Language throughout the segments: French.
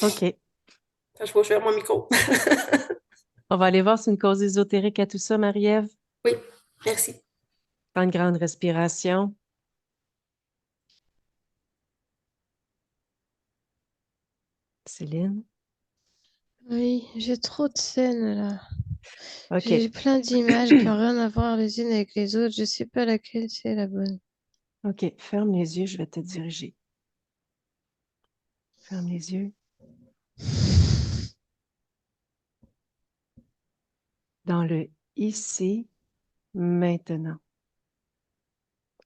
OK. Je vais ouvrir mon micro. On va aller voir si c'est une cause ésotérique à tout ça, Marie-Ève. Oui, merci. Prends une grande respiration. Céline. Oui, j'ai trop de scènes là. OK. J'ai plein d'images qui n'ont rien à voir les unes avec les autres. Je sais pas laquelle c'est la bonne. OK. Ferme les yeux, je vais te diriger. Ferme les yeux. Dans le ici, maintenant,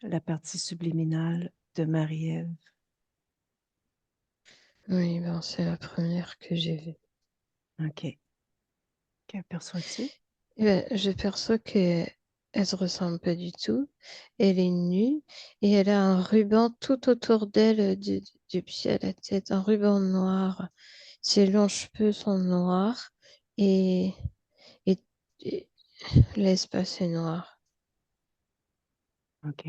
la partie subliminale de Marie-Ève. Oui, ben c'est la première que j'ai vue. OK. Qu'aperçois-tu? Eh ben, je perçois qu'elle elle se ressemble pas du tout. Elle est nue et elle a un ruban tout autour d'elle du pied à la tête, un ruban noir. Ses longs cheveux sont noirs et, et, et l'espace est noir. OK.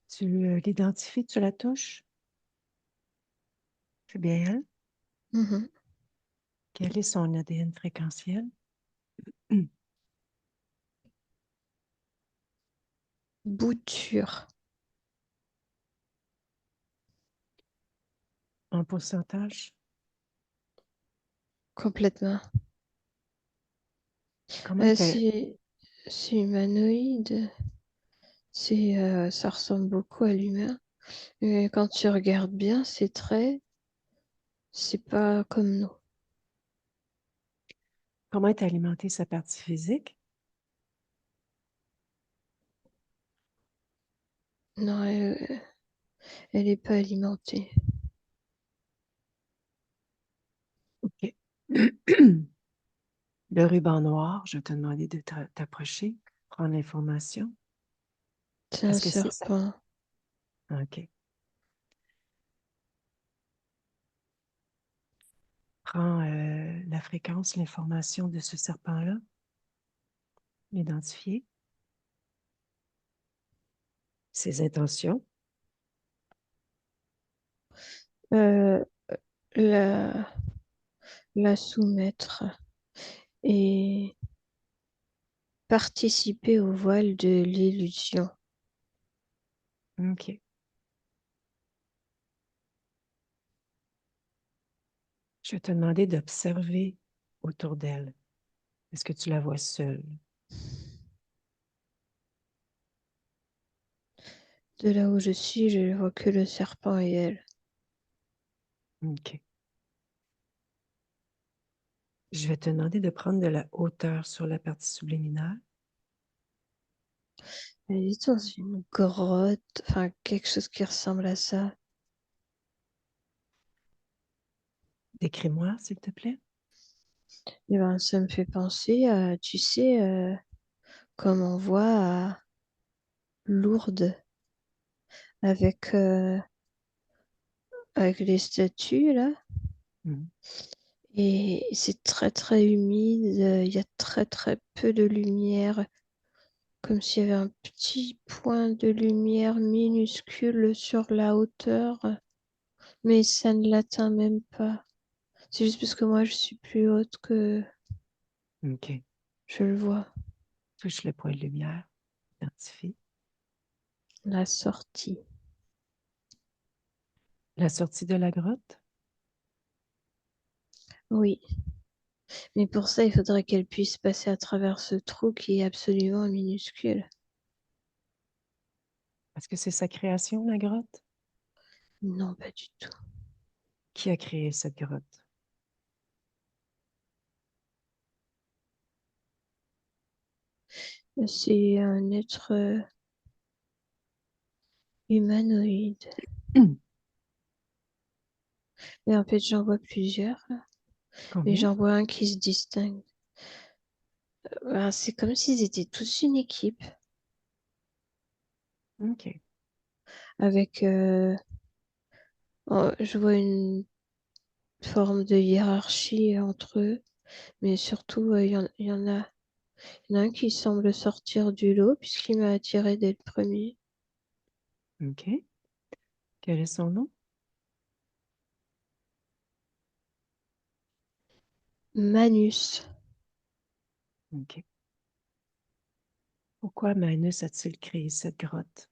Tu l'identifies, tu la touches? C'est bien elle? Mhm. Quel est son ADN fréquentiel? Bouture, En pourcentage? complètement. Comment est-elle? C'est humanoïde, ça ressemble beaucoup à l'humain. Mais quand tu regardes bien, ses traits, c'est pas comme nous. Comment est alimentée sa partie physique? Non, elle est pas alimentée. OK. Le ruban noir, je vais te demander de t'approcher, prendre l'information. C'est un Est-ce que c'est ça? serpent. OK. Prends la fréquence, l'information de ce serpent-là, l'identifier, ses intentions. Euh, la, la soumettre et participer au voile de l'illusion. OK. Je vais te demander d'observer autour d'elle. Est-ce que tu la vois seule? De là où je suis, je ne vois que le serpent et elle. OK. Je vais te demander de prendre de la hauteur sur la partie subliminale. Elle est dans une grotte, enfin quelque chose qui ressemble à ça. Décris-moi, s'il te plaît. Et ben, ça me fait penser à, tu sais, comme on voit à Lourdes avec, avec les statues là. Mhm. Et c'est très très humide, il y a très très peu de lumière, comme s'il y avait un petit point de lumière minuscule sur la hauteur, mais ça ne l'atteint même pas. C'est juste parce que moi je suis plus haute que OK. je le vois. Touche le point de lumière. Identifie. La sortie. La sortie de la grotte. Oui, mais pour ça il faudrait qu'elle puisse passer à travers ce trou qui est absolument minuscule. Est-ce que c'est sa création, la grotte? Non, pas du tout. Qui a créé cette grotte? C'est un être humanoïde. Mais en fait, j'en vois plusieurs. Mais Combien? j'en vois un qui se distingue. Ben, c'est comme s'ils étaient tous une équipe, OK. avec, je vois une forme de hiérarchie entre eux, mais surtout, il y en a un qui semble sortir du lot, puisqu'il m'a attiré dès le premier. OK. Quel est son nom? Manus. OK. Pourquoi Manus a-t-il créé cette grotte?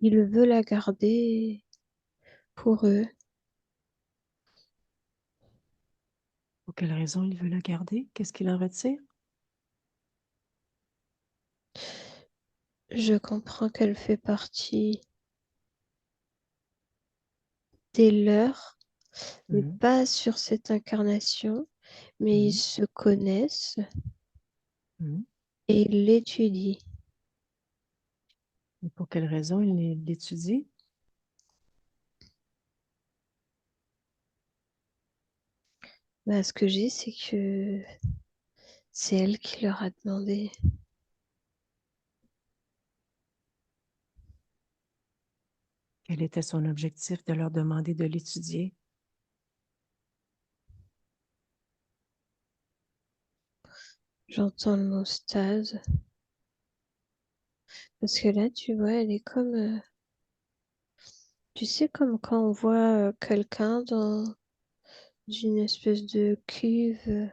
Il veut la garder pour eux. Pour quelle raison il veut la garder? Qu'est-ce qu'il en retire? Je comprends qu'elle fait partie des leurs, mais Mhm, pas sur cette incarnation, mais ils mhm, se connaissent mhm. et ils l'étudient. Et pour quelle raison il l'étudie? Bah, ce que j'ai, c'est que c'est elle qui leur a demandé. Quel était son objectif de leur demander de l'étudier? J'entends le mot stase. Parce que là, tu vois, elle est comme, tu sais, comme quand on voit quelqu'un dans une espèce de cuve.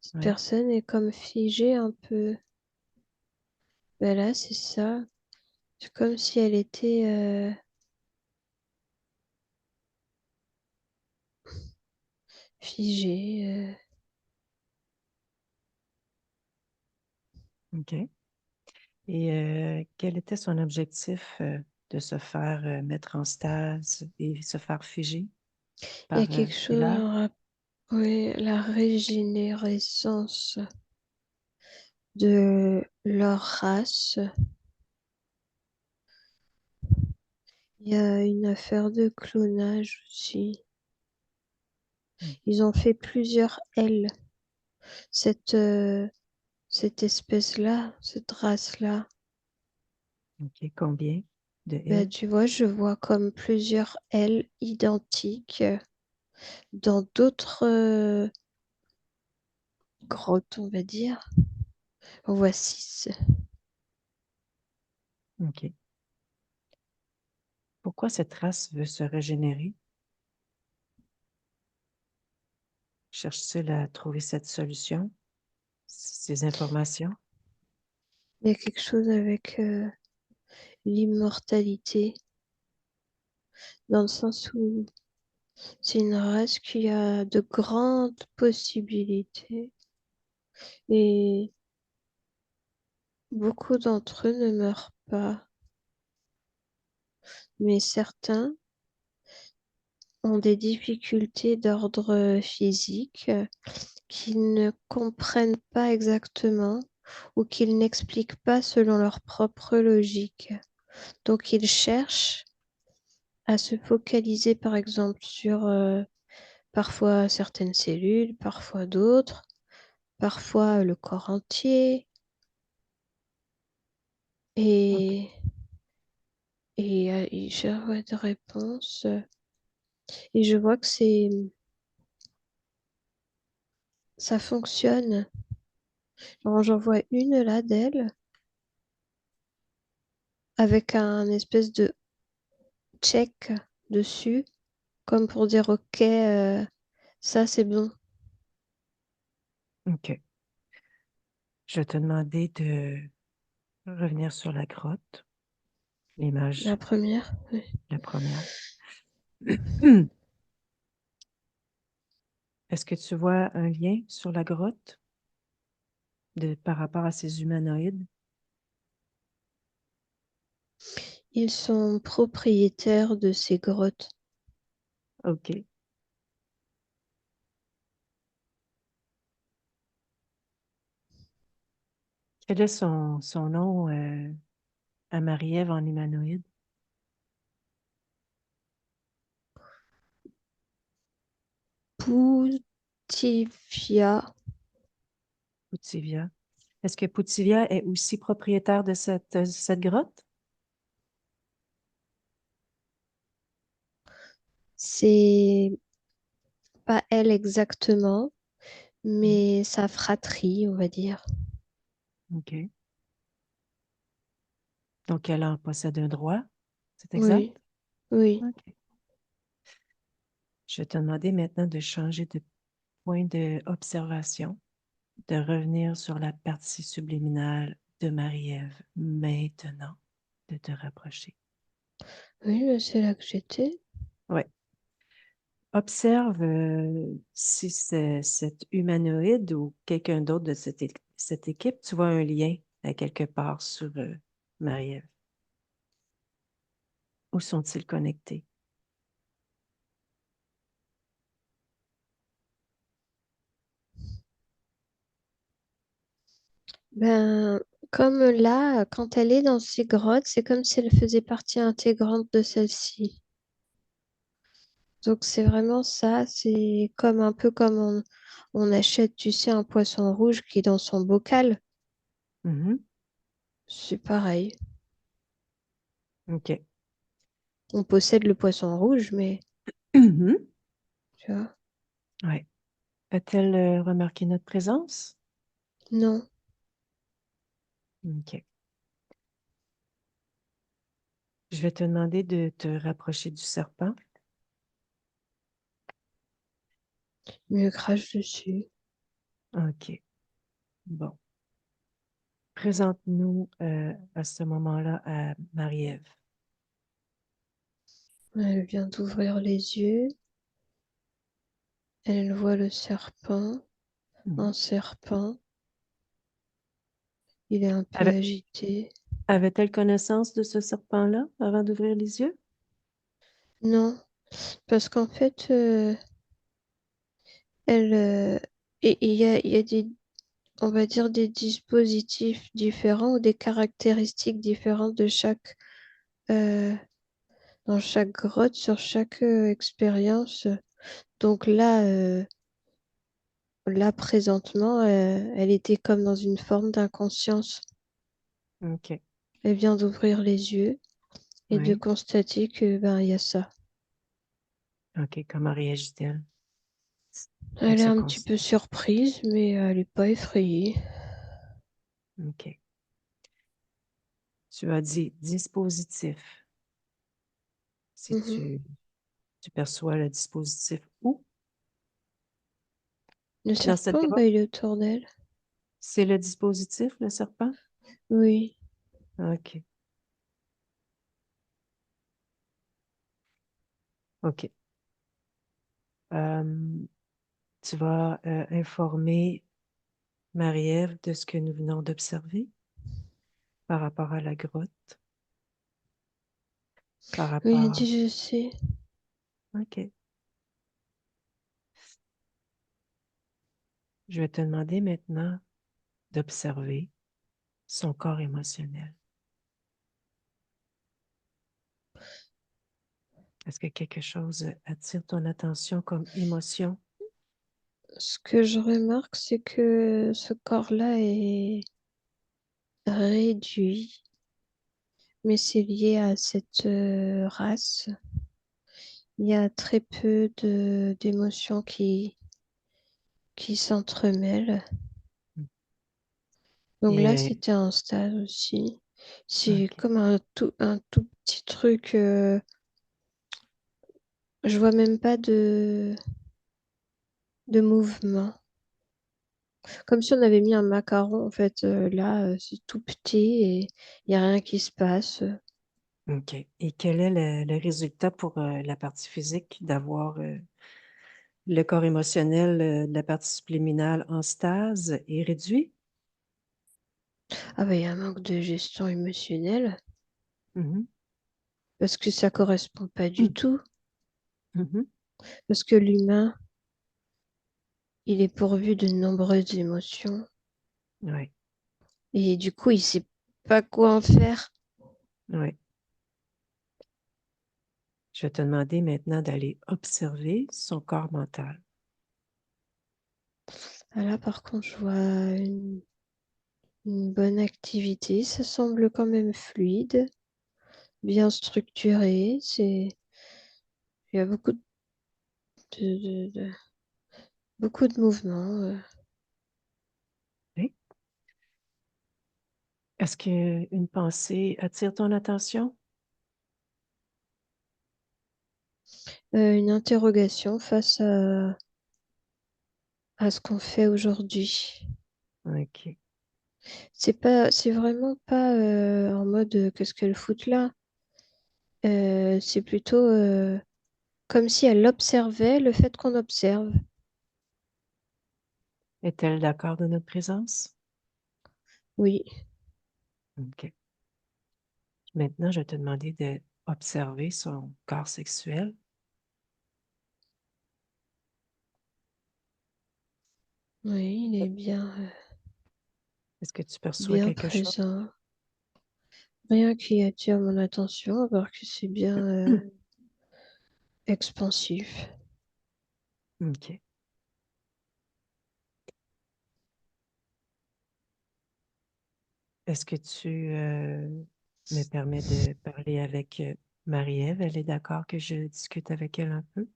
Cette Ouais, personne est comme figée un peu. Ben là, c'est ça. C'est comme si elle était figée. OK. Et quel était son objectif de se faire mettre en stase et se faire figer Il y a par quelque chose Pilar? Oui, la régénérescence de leur race. Il y a une affaire de clonage aussi. Hmm. Ils ont fait plusieurs L. Cette, cette espèce-là, cette race-là. OK. Combien de Ben, L? tu vois, je vois comme plusieurs L identiques dans d'autres grottes, on va dire. On voit 6. OK. Pourquoi cette race veut se régénérer? Cherche-t-il à trouver cette solution, ces informations? Il y a quelque chose avec l'immortalité, dans le sens où c'est une race qui a de grandes possibilités et beaucoup d'entre eux ne meurent pas, mais certains ont des difficultés d'ordre physique qu'ils ne comprennent pas exactement ou qu'ils n'expliquent pas selon leur propre logique. Donc ils cherchent à se focaliser par exemple sur parfois certaines cellules, parfois d'autres, parfois le corps entier. OK. Et, et je vois des réponses. Et je vois que ça fonctionne. Alors, j'en vois une là d'elle avec un espèce de check dessus, comme pour dire OK, ça c'est bon. OK. Je vais te demander de revenir sur la grotte, La l'image, première. Oui. la première. Est-ce que tu vois un lien sur la grotte par rapport à ces humanoïdes? Ils sont propriétaires de ces grottes. OK. Quel est son nom à Marie-Ève en humanoïde? Poutivia, Poutivia. Est-ce que Poutivia est aussi propriétaire de cette grotte? c'est pas elle exactement, Mm. mais sa fratrie, on va dire. OK. Donc, elle en possède un droit, c'est Oui, exact? oui. OK. Je vais te demander maintenant de changer de point d'observation, de revenir sur la partie subliminale de Marie-Ève maintenant, de te rapprocher. Oui, mais c'est là que j'étais. Oui. Observe si c'est cet humanoïde ou quelqu'un d'autre de cette équipe, tu vois un lien à quelque part sur Marie-Ève. Où sont-ils connectés? Ben, comme là, quand elle est dans ces grottes, c'est comme si elle faisait partie intégrante de celle-ci. Donc c'est vraiment ça, c'est comme un peu comme on achète, tu sais, un poisson rouge qui est dans son bocal. Mhm. C'est pareil. OK. On possède le poisson rouge, mais Mhm. tu vois, Ouais. A-t-elle remarqué notre présence? non, OK. Je vais te demander de te rapprocher du serpent. mieux crache dessus. OK. Bon. Présente-nous à ce moment-là à Marie-Ève. Elle vient d'ouvrir les yeux. Elle voit le serpent, Mhm. un serpent. Il est un peu Avait- agité. Avait-elle connaissance de ce serpent-là avant d'ouvrir les yeux? Non, parce qu'en fait, elle, et il y a des, on va dire des dispositifs différents ou des caractéristiques différentes de chaque, euh, dans chaque grotte, sur chaque expérience. Donc là présentement, elle était comme dans une forme d'inconscience. OK. Elle vient d'ouvrir les yeux et de Oui. constater que ben il y a ça. OK. Comment réagit-elle avec Elle est ce un petit constat? peu surprise, mais elle n'est pas effrayée. OK. Tu as dit dispositif. Si Mhm. tu perçois le dispositif où? Le Dans cette serpent, grotte? bah, il est autour d'elle. C'est le dispositif, le serpent? Oui. OK. OK. Euh, tu vas informer Marie-Ève de ce que nous venons d'observer par rapport à la grotte, par Oui, il rapport... dit, je sais. OK. Je vais te demander maintenant d'observer son corps émotionnel. Est-ce que quelque chose attire ton attention comme émotion? Ce que je remarque, c'est que ce corps-là est réduit, mais c'est lié à cette race. Il y a très peu d'émotions qui s'entremêlent. Donc là, Et, c'était un stade aussi. C'est OK. comme un tout petit truc. Je vois même pas de mouvement. Comme si on avait mis un macaron, en fait. Là, c'est tout petit et il n'y a rien qui se passe. OK. Et quel est le résultat pour la partie physique d'avoir le corps émotionnel de la partie subliminale en stase et réduit? Ah bah, il y a un manque de gestion émotionnelle Mhm. parce que ça correspond pas du tout. Mhm. Parce que l'humain, il est pourvu de nombreuses émotions Oui, et du coup, il sait pas quoi en faire. oui. Je vais te demander maintenant d'aller observer son corps mental. Ah là, par contre, je vois une bonne activité. Ça semble quand même fluide, bien structuré. Il y a de, de- de- beaucoup de mouvements. Oui. Est-ce qu'une pensée attire ton attention? une interrogation face à ce qu'on fait aujourd'hui. OK. C'est vraiment pas en mode qu'est-ce qu'elle fout là? C'est plutôt comme si elle observait le fait qu'on observe. Est-elle d'accord de notre présence? Oui, OK. Maintenant, je vais te demander d'observer son corps sexuel. oui, il est Est-ce que tu perçois bien quelque chose? présent. Rien qui attire mon attention, alors que c'est bien expansif. OK. Est-ce que tu me permets de parler avec Marie-Ève? Elle est d'accord que je discute avec elle un peu?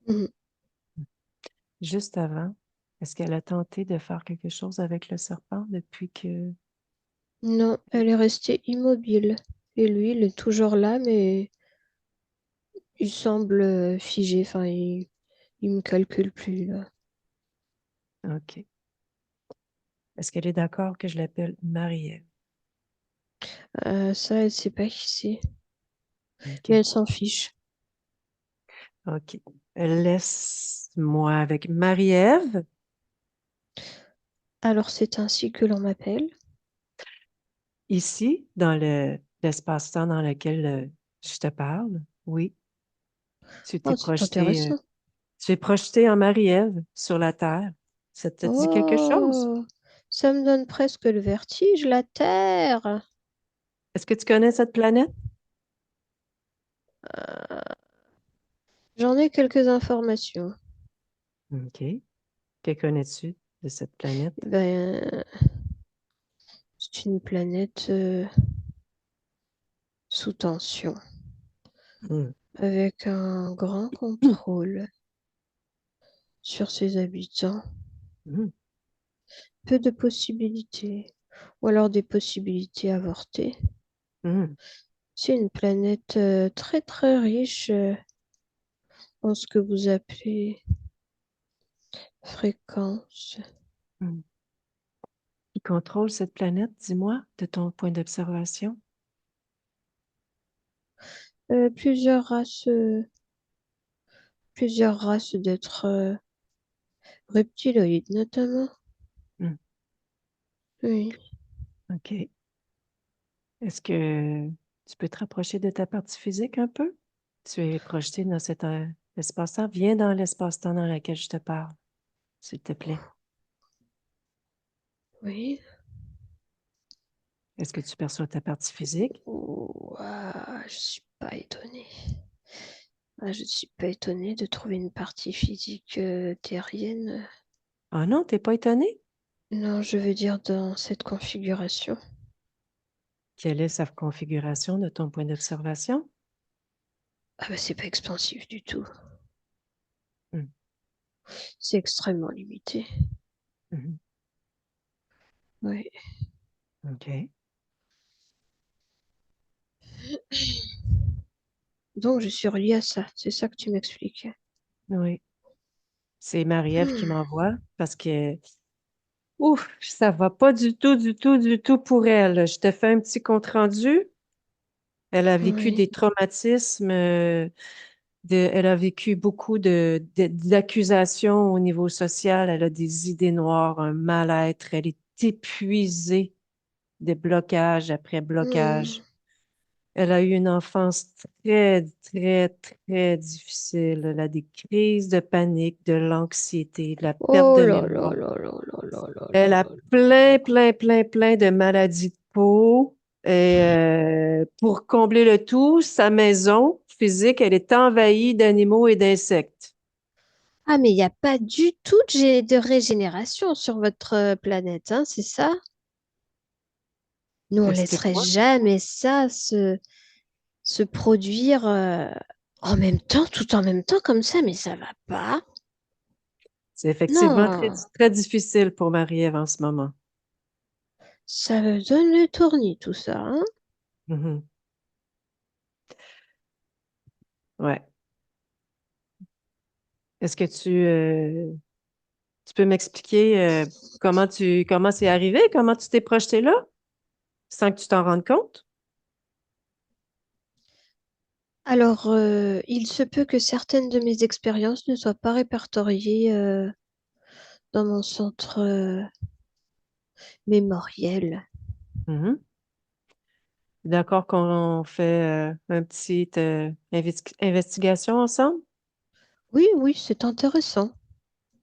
Mhm. Juste avant, est-ce qu'elle a tenté de faire quelque chose avec le serpent depuis que... Non, elle est restée immobile. Et lui, il est toujours là, mais il semble figé. Enfin, il me calcule plus, là. OK. Est-ce qu'elle est d'accord que je l'appelle Marie-Ève? Ça, elle sait pas qui c'est. Mais OK. elle s'en fiche. OK. Laisse-moi avec Marie-Ève. Alors, c'est ainsi que l'on m'appelle. Ici, dans l'espace-temps dans lequel je te parle, oui, Oh, c'est intéressant. tu es projeté en Marie-Ève sur la Terre. Ça te dit quelque chose? Oh, ça me donne presque le vertige, la Terre. Est-ce que tu connais cette planète? Euh, J'en ai quelques informations. OK. Que connais-tu de cette planète? Eh ben, c'est une planète sous tension, Hmm. avec un grand contrôle sur ses habitants. Hmm. Peu de possibilités, ou alors des possibilités avortées. Hmm. C'est une planète très très riche en ce que vous appelez fréquence. Hmm. Qui contrôle cette planète, dis-moi, de ton point d'observation? Euh, plusieurs races, euh, plusieurs races d'êtres reptiloïdes notamment. Hmm. Oui. OK. Est-ce que tu peux te rapprocher de ta partie physique un peu? Tu es projeté dans cet espace-temps. Viens dans l'espace-temps dans lequel je te parle, s'il te plaît. Oui. Est-ce que tu perçois ta partie physique? Ouah, je suis pas étonnée. Ah, je suis pas étonnée de trouver une partie physique terrienne. Ah non, t'es pas étonné? Non, je veux dire dans cette configuration. Quelle est sa configuration de ton point d'observation? Ah bah c'est pas expansif du tout. Hmm. C'est extrêmement limité. Mhm. Oui. OK. Donc je suis reliée à ça. C'est ça que tu m'expliquais. Oui. C'est Marie-Ève qui Hmm. m'envoie parce que, ouf, ça va pas du tout, du tout, du tout pour elle. Je te fais un petit compte-rendu. Elle a vécu Oui. des traumatismes, elle a vécu beaucoup d'accusations au niveau social. Elle a des idées noires, un mal-être. Elle est épuisée de blocage après Hmm. blocage. Elle a eu une enfance très, très, très difficile. Elle a des crises de panique, de l'anxiété, de la perte Oh de là là mémoire. là là là là là là Elle a là. plein, plein, plein, plein de maladies de peau. Et pour combler le tout, sa maison physique, elle est envahie d'animaux et d'insectes. Ah, mais il n'y a pas du tout de régénération sur votre planète, hein, c'est ça? Nous, on laisserait Explique-moi. jamais ça se produire en même temps, tout en même temps comme ça, mais ça va pas. C'est effectivement très, Non, très difficile pour Marie-Ève en ce moment. ça me donne le tournis tout ça, hein? Mhm. Ouais. Est-ce que tu peux m'expliquer comment c'est arrivé, comment tu t'es projeté là, sans que tu t'en rendes compte? Alors, il se peut que certaines de mes expériences ne soient pas répertoriées dans mon centre mémoriel. Mhm. D'accord qu'on fait un petit investigation ensemble? Oui, oui, c'est intéressant.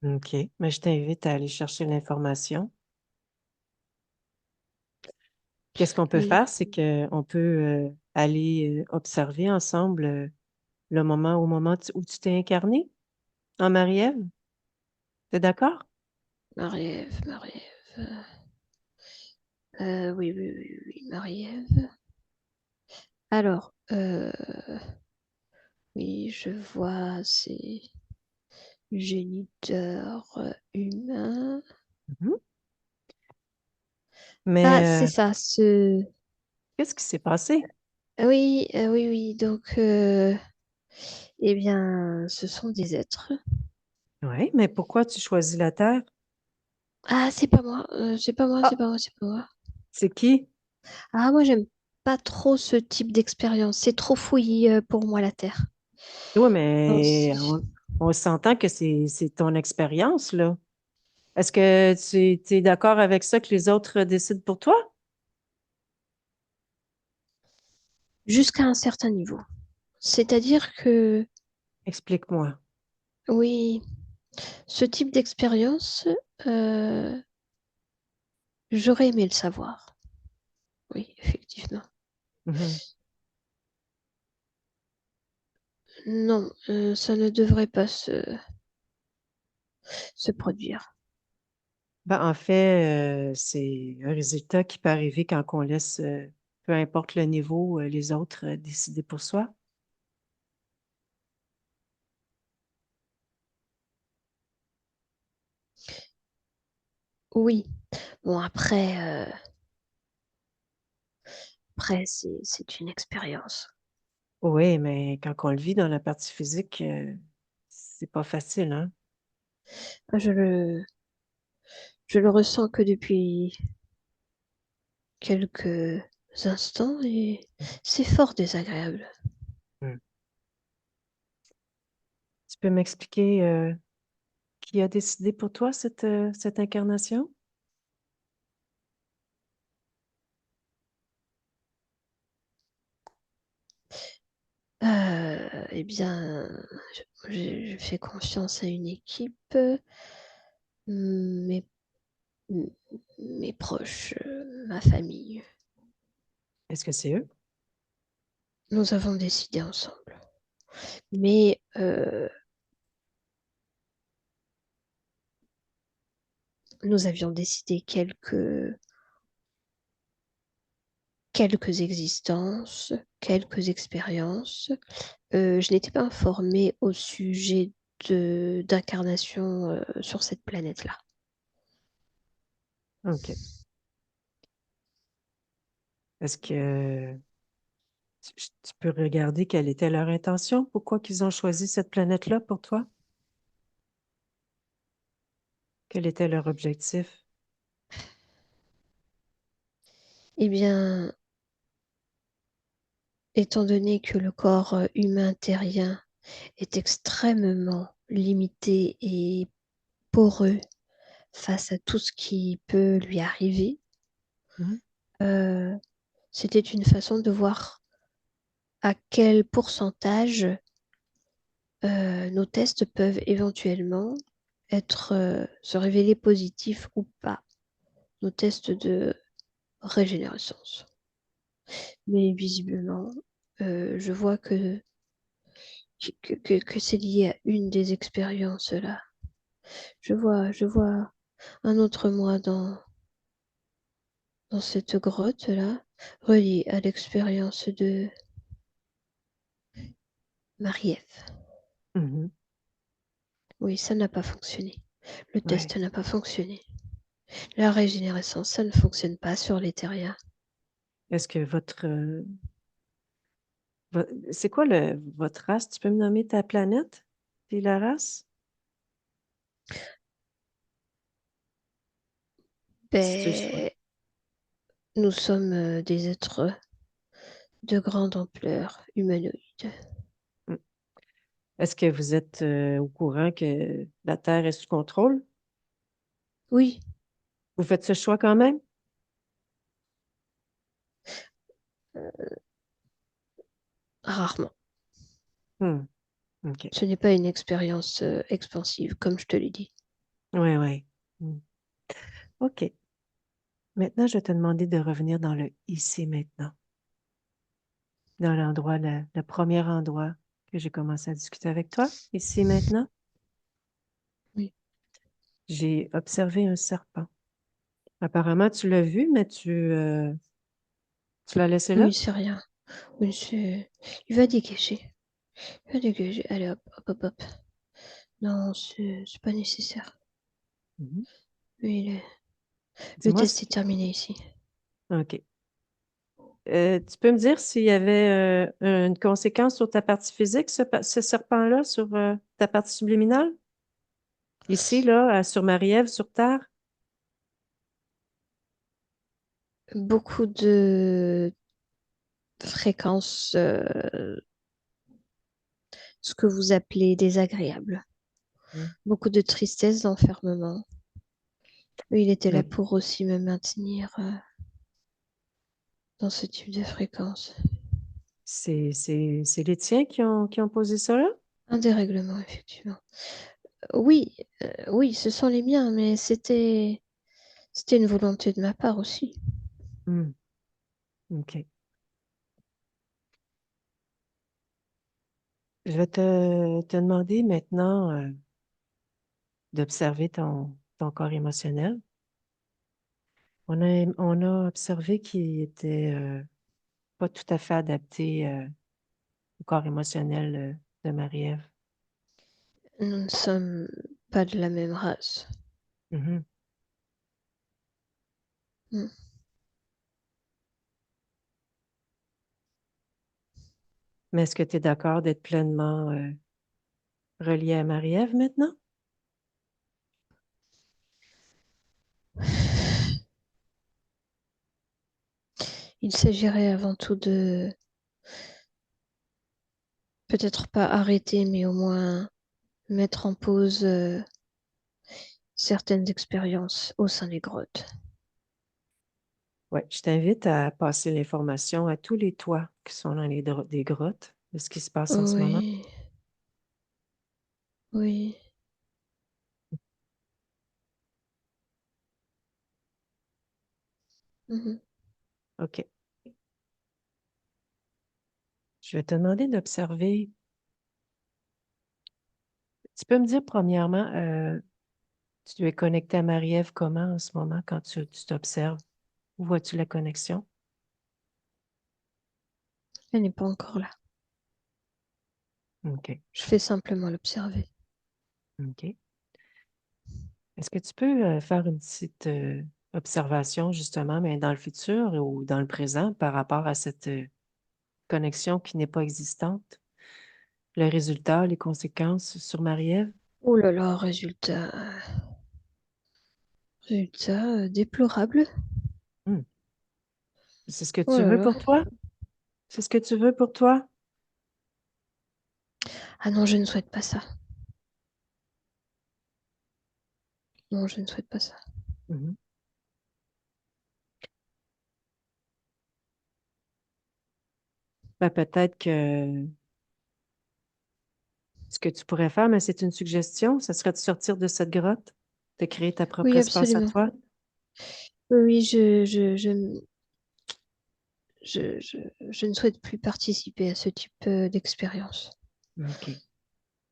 OK. Mais je t'invite à aller chercher l'information. Qu'est-ce qu'on peut Oui, faire, c'est qu'on peut aller observer ensemble le moment où tu t'es incarné en Marie-Ève. T'es d'accord? Marie-Ève, Marie-Ève. Oui, oui, oui, oui, Marie-Ève. Alors, oui, je vois, c'est géniteur humain. Mhm. Ah, c'est Mais ça, qu'est-ce qui s'est passé? oui, oui, oui, donc, eh bien, ce sont des êtres. Oui, mais pourquoi tu choisis la Terre? Ah, c'est pas moi, c'est pas moi, c'est Ah, pas moi, c'est pas moi. c'est qui? Ah, moi, j'aime pas trop ce type d'expérience. C'est trop fouillis pour moi, la Terre. Oui, Non, mais on s'entend que c'est ton expérience, là. Est-ce que tu es d'accord avec ça que les autres décident pour toi? jusqu'à un certain niveau. C'est-à-dire que, Explique-moi. oui, ce type d'expérience, euh, j'aurais aimé le savoir. Oui, effectivement. Mhm. Non, ça ne devrait pas se produire. Ben, en fait, c'est un résultat qui peut arriver quand on laisse, peu importe le niveau, les autres décider pour soi. Oui. Bon, après, c'est une expérience. Oui, mais quand on le vit dans la partie physique, c'est pas facile, hein? Je le, je le ressens que depuis quelques instants et c'est fort désagréable. Mm. Tu peux m'expliquer qui a décidé pour toi cette incarnation? Eh bien, je fais confiance à une équipe, mes, mes proches, ma famille. Est-ce que c'est eux? Nous avons décidé ensemble. Mais nous avions décidé quelques existences, quelques expériences. Je n'étais pas informée au sujet d'incarnation sur cette planète-là. OK. Est-ce que tu peux regarder quelle était leur intention? Pourquoi qu'ils ont choisi cette planète-là pour toi? Quel était leur objectif? Eh bien, étant donné que le corps humain terrien est extrêmement limité et poreux face à tout ce qui peut lui arriver, Mhm. euh, c'était une façon de voir à quel pourcentage nos tests peuvent éventuellement se révéler positifs ou pas, nos tests de régénérescence. Mais visiblement, je vois que c'est lié à une des expériences là. Je vois un autre moi dans cette grotte là, relié à l'expérience de Marie-Ève. Mhm. Oui, ça n'a pas fonctionné. Le Ouais. test n'a pas fonctionné. La régénérescence, ça ne fonctionne pas sur les terriens. Est-ce que C'est quoi votre race? Tu peux me nommer ta planète et la race? Si tu le souhaites. Ben, nous sommes des êtres de grande ampleur humanoïde. Hmm. Est-ce que vous êtes au courant que la Terre est sous contrôle? Oui, Vous faites ce choix quand même? rarement. Hmm. OK. Ce n'est pas une expérience expansive, comme je te l'ai dit. Oui, oui. Hmm. OK. Maintenant, je vais te demander de revenir dans le ici maintenant, dans l'endroit, le premier endroit que j'ai commencé à discuter avec toi. Ici maintenant, Oui, j'ai observé un serpent. Apparemment, tu l'as vu, mais tu l'as laissé là? oui, c'est rien. Oui, il va dégager. Il va dégager. Allez, hop, hop, hop, hop. Non, c'est pas nécessaire. Mhm. Oui, le Dis-moi test si... est terminé ici. OK. Tu peux me dire s'il y avait une conséquence sur ta partie physique, ce serpent-là, sur ta partie subliminale? Ici, là, sur Marie-Ève, sur Terre? Beaucoup de fréquences, ce que vous appelez désagréables. Mhm. Beaucoup de tristesse, d'enfermement. Oui, il était là Mais pour aussi me maintenir dans ce type de fréquence. c'est les tiens qui ont posé ça là? Un dérèglement, effectivement. Oui, oui, ce sont les miens, mais c'était une volonté de ma part aussi. Hmm. OK. Je vais te demander maintenant d'observer ton corps émotionnel. On a observé qu'il était pas tout à fait adapté au corps émotionnel de Marie-Ève. Nous ne sommes pas de la même race. Mhm. Hmm. Mais est-ce que tu es d'accord d'être pleinement relié à Marie-Ève maintenant? Il s'agirait avant tout de peut-être pas arrêter, mais au moins mettre en pause certaines expériences au sein des grottes. Oui, je t'invite à passer l'information à tous les toits qui sont dans des grottes de ce qui se passe en ce moment. Oui, oui. Mhm. OK. Je vais te demander d'observer. Tu peux me dire premièrement, tu es connecté à Marie-Ève comment en ce moment quand tu t'observes? Où vois-tu la connexion? Elle n'est pas encore là. OK. Je fais simplement l'observer. OK. Est-ce que tu peux faire une petite observation justement, mais dans le futur ou dans le présent par rapport à cette connexion qui n'est pas existante? Le résultat, les conséquences sur Marie-Ève? Oh là là, résultat déplorable. Hmm. C'est ce que Oh tu là veux là. pour toi? C'est ce que tu veux pour toi? Ah non, je ne souhaite pas ça. Non, je ne souhaite pas ça. Mhm. Ben, peut-être que ce que tu pourrais faire, mais c'est une suggestion, ce serait de sortir de cette grotte, de créer ta propre Oui, espace à absolument. toi. Oui, oui, je ne souhaite plus participer à ce type d'expérience. OK.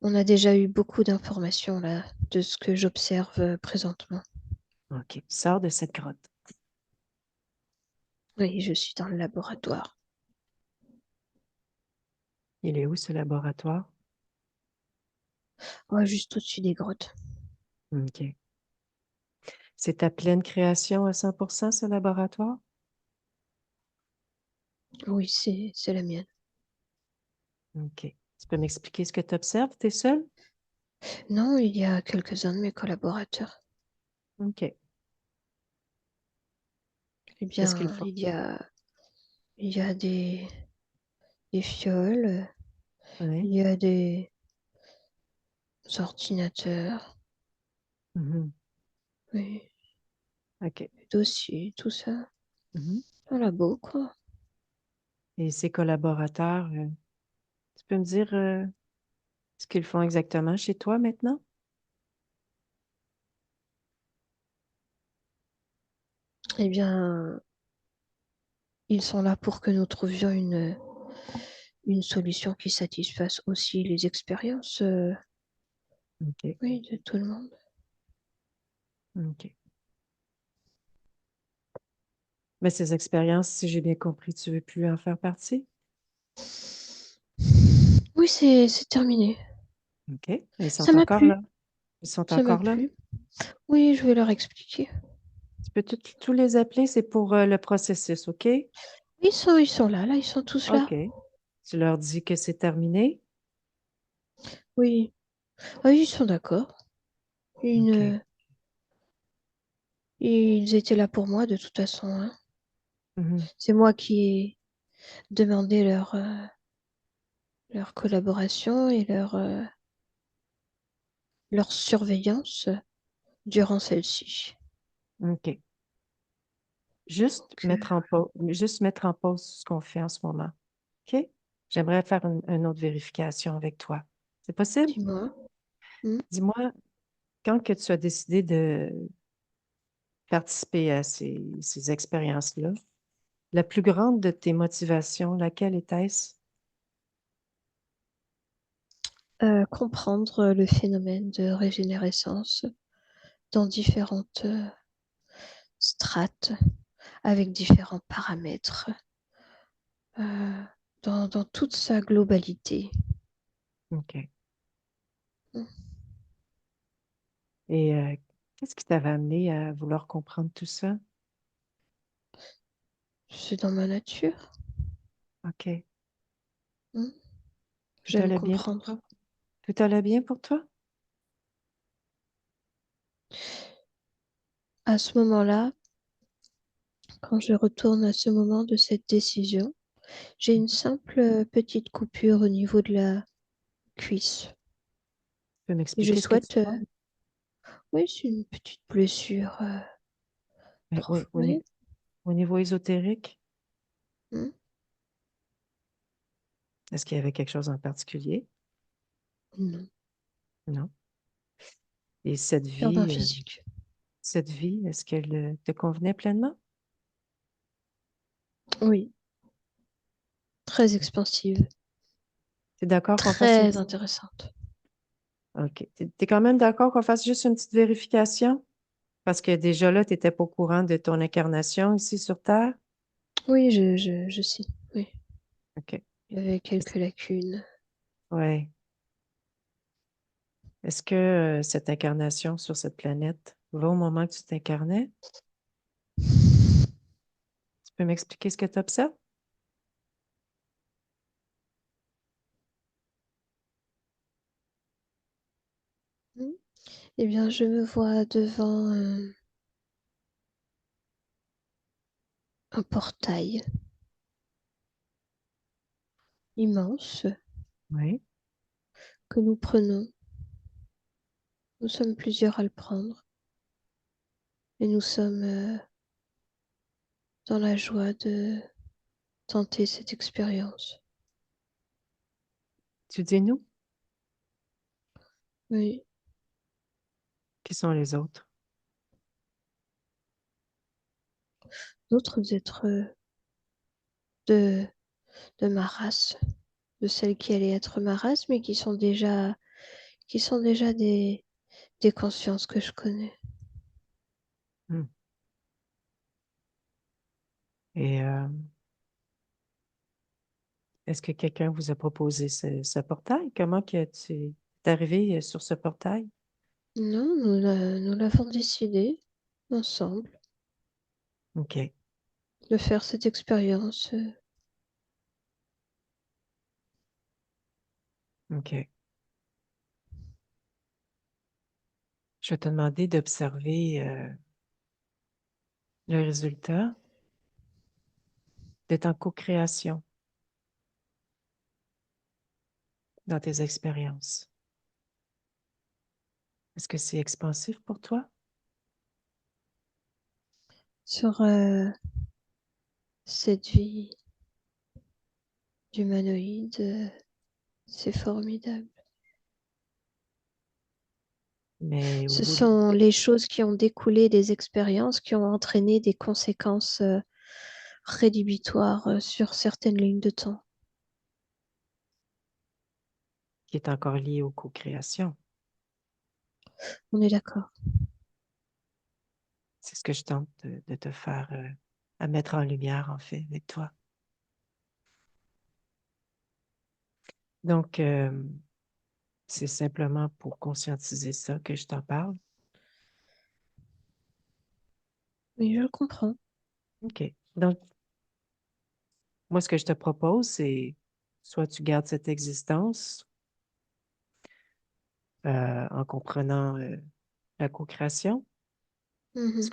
On a déjà eu beaucoup d'informations là de ce que j'observe présentement. OK. Sors de cette grotte. Oui, je suis dans le laboratoire. Il est où ce laboratoire? Oh, juste au-dessus des grottes. OK. C'est ta pleine création à 100% ce laboratoire? Oui, c'est la mienne. OK. Tu peux m'expliquer ce que tu observes? Tu es seule? Non, il y a quelques-uns de mes collaborateurs. OK. Eh Qu'est-ce qu'ils bien, font? il y a des fioles, Oui. il y a des ordinateurs, Mhm. oui, OK. des dossiers, tout ça. Mhm. Un labo, quoi. Et ces collaborateurs, tu peux me dire ce qu'ils font exactement chez toi maintenant? Eh bien, ils sont là pour que nous trouvions une solution qui satisfasse aussi les expériences, OK. oui, de tout le monde. OK. Mais ces expériences, si j'ai bien compris, tu veux plus en faire partie? Oui, c'est terminé. OK. Mais ils Ça sont m'a encore plu, là. Ils sont ça m'a encore là. plu. Oui, je vais leur expliquer. Tu peux tous les appeler, c'est pour le processus, OK? Ils sont là, ils sont tous là. OK. Tu leur dis que c'est terminé? Oui, ah, oui, ils sont d'accord. OK. Ils étaient là pour moi de toute façon, hein. Mhm. C'est moi qui ai demandé leur collaboration et leur surveillance durant celle-ci. OK. Donc, Juste mettre en pause ce qu'on fait en ce moment. OK? J'aimerais faire une autre vérification avec toi. C'est possible? dis-moi. Hmm. Dis-moi, quand que tu as décidé de participer à ces expériences-là, la plus grande de tes motivations, laquelle était-ce? Comprendre le phénomène de régénérescence dans différentes strates, avec différents paramètres, euh, dans toute sa globalité. OK. Hmm. Et qu'est-ce qui t'avait amené à vouloir comprendre tout ça? C'est dans ma nature. OK. Hmm. Tout J'aime allait bien pour comprendre. toi? Tout allait bien pour toi? À ce moment-là, quand je retourne à ce moment de cette décision, j'ai une Tu simple petite coupure au niveau de la cuisse. peux Et je m'expliquer ce que tu souhaite, vois? oui, c'est une petite blessure Oui, profonde. au niveau ésotérique, Hmm. est-ce qu'il y avait quelque chose en particulier? Non, Non. Et jardin physique. cette vie, est-ce qu'elle te convenait pleinement? Oui, très expansive, Tu es d'accord qu'on fasse une très petite... intéressante. OK. Tu es quand même d'accord qu'on fasse juste une petite vérification? Parce que déjà là, tu n'étais pas au courant de ton incarnation ici sur Terre? Oui, je sais. Oui, OK. il y avait quelques lacunes. Ouais. Est-ce que cette incarnation sur cette planète va au moment que tu t'incarnais? Tu peux m'expliquer ce que tu observes? Hmm. Eh bien, je me vois devant un portail immense Oui. que nous prenons. Nous sommes plusieurs à le prendre et nous sommes dans la joie de tenter cette expérience. Tu dis nous? Oui, Qui sont les autres? d'autres êtres de, de ma race, de celle qui allait être ma race, mais qui sont déjà des consciences que je connais. Hmm. Et est-ce que quelqu'un vous a proposé ce portail? Comment que tu es arrivé sur ce portail? Non, nous l'avons décidé ensemble OK. de faire cette expérience. OK. Je vais te demander d'observer le résultat de ta co-création dans tes expériences. Est-ce que c'est expansif pour toi? Sur cette vie d'humanoïde, c'est formidable. Mais au Ce bout sont les choses qui ont découlé des expériences qui ont entraîné des conséquences rédhibitoires sur certaines lignes de temps. qui est encore lié aux co-créations. On est d'accord. C'est ce que je tente de te faire, à mettre en lumière, en fait, avec toi. Donc, c'est simplement pour conscientiser ça que je t'en parle. Oui, je le comprends. OK. Donc, moi, ce que je te propose, c'est soit tu gardes cette existence en comprenant la co-création, Mhm. ce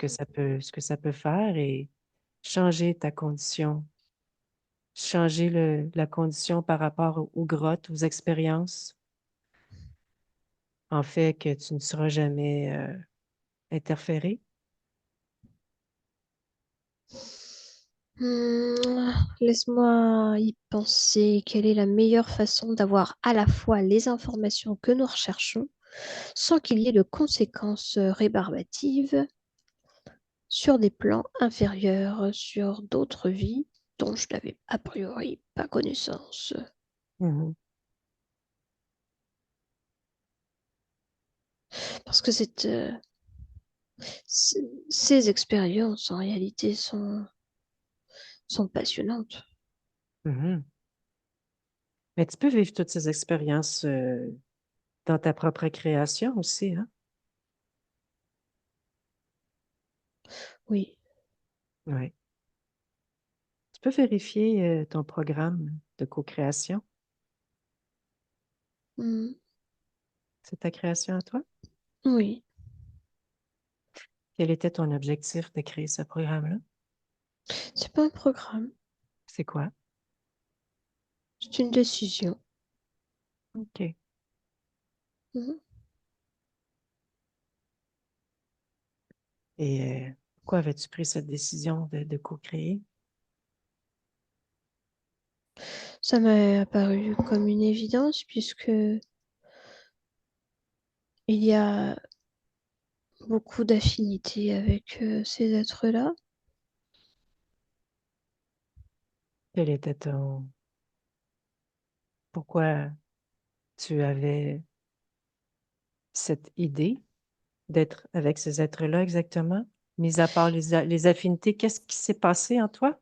que ça peut faire et changer ta condition, changer la condition par rapport aux grottes, aux expériences, en fait que tu ne seras jamais interféré. Laisse-moi y penser. Quelle est la meilleure façon d'avoir à la fois les informations que nous recherchons sans qu'il y ait de conséquences rébarbatives sur des plans inférieurs, sur d'autres vies dont je n'avais a priori pas connaissance. Mhm. Parce que ces expériences, en réalité, sont passionnantes. Mhm. Mais tu peux vivre toutes ces expériences dans ta propre création aussi, hein? Oui. Oui. Tu peux vérifier ton programme de co-création. Mm. C'est ta création à toi? Oui. Quel était ton objectif de créer ce programme-là? C'est pas un programme, C'est quoi? c'est une décision. OK. Mm. Et pourquoi avais-tu pris cette décision de co-créer? Ça m'a apparu comme une évidence puisque il y a beaucoup d'affinités avec ces êtres-là. Quel était ton... Pourquoi tu avais cette idée d'être avec ces êtres-là exactement? Mis à part les affinités, qu'est-ce qui s'est passé en toi?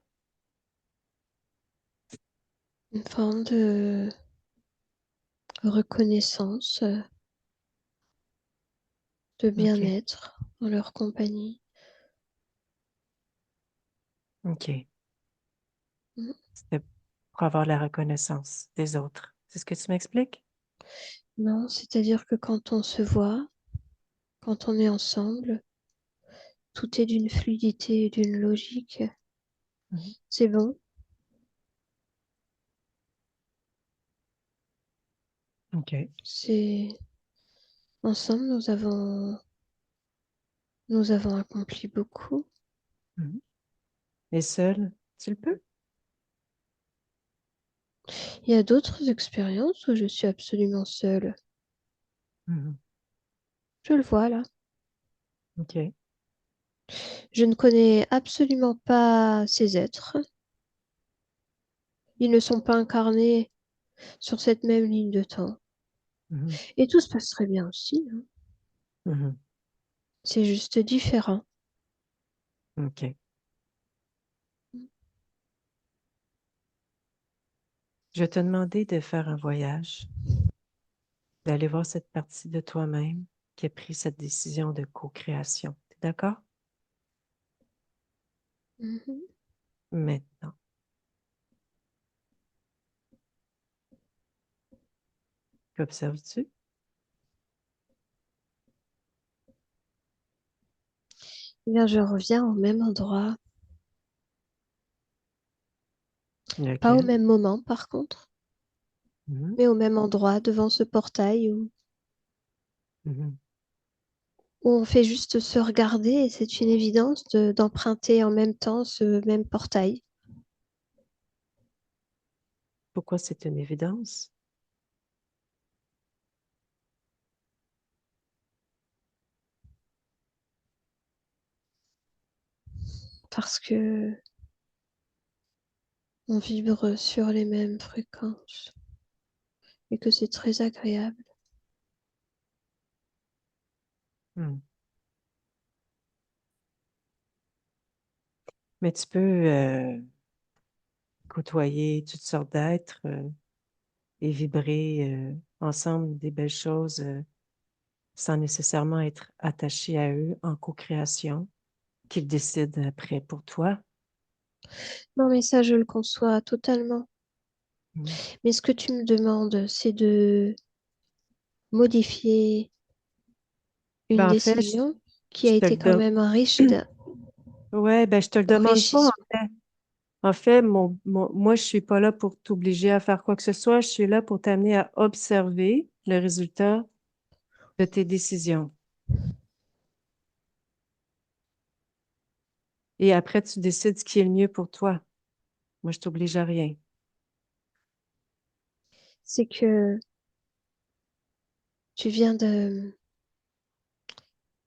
Une forme de reconnaissance, de OK. bien-être dans leur compagnie. OK. Mm. C'était pour avoir la reconnaissance des autres. C'est ce que tu m'expliques? Non, c'est-à-dire que quand on se voit, quand on est ensemble, tout est d'une fluidité et d'une logique. Mhm. C'est bon. OK. C'est ensemble, nous avons accompli beaucoup. Mhm. Et seul, tu le peux? Il y a d'autres expériences où je suis absolument seule. Mhm. Je le vois là. OK. Je ne connais absolument pas ces êtres. Ils ne sont pas incarnés sur cette même ligne de temps. Mhm. Et tout se passe très bien aussi, hein. Mhm. C'est juste différent. OK. Je vais te demander de faire un voyage, d'aller voir cette partie de toi-même qui a pris cette décision de co-création. T'es d'accord? Mhm. Maintenant. Qu'observes-tu? Eh bien, je reviens au même endroit, pas au Lequel? même moment par contre, Mhm, mais au même endroit devant ce portail mhm. où on fait juste se regarder et c'est une évidence d'emprunter en même temps ce même portail. Pourquoi c'est une évidence? Parce que on vibre sur les mêmes fréquences et que c'est très agréable. Hmm. Mais tu peux côtoyer toutes sortes d'êtres et vibrer ensemble des belles choses sans nécessairement être attaché à eux en co-création, qu'ils décident après pour toi. Non, mais ça, je le conçois totalement. Hmm. Mais ce que tu me demandes, c'est de modifier une Ben, en fait, décision qui a je te été le quand donne. même Ouais, ben, je te le demande pas. enrichissante. En fait, moi, je suis pas là pour t'obliger à faire quoi que ce soit. Je suis là pour t'amener à observer le résultat de tes décisions. Et après, tu décides ce qui est le mieux pour toi. Moi, je t'oblige à rien. C'est que tu viens de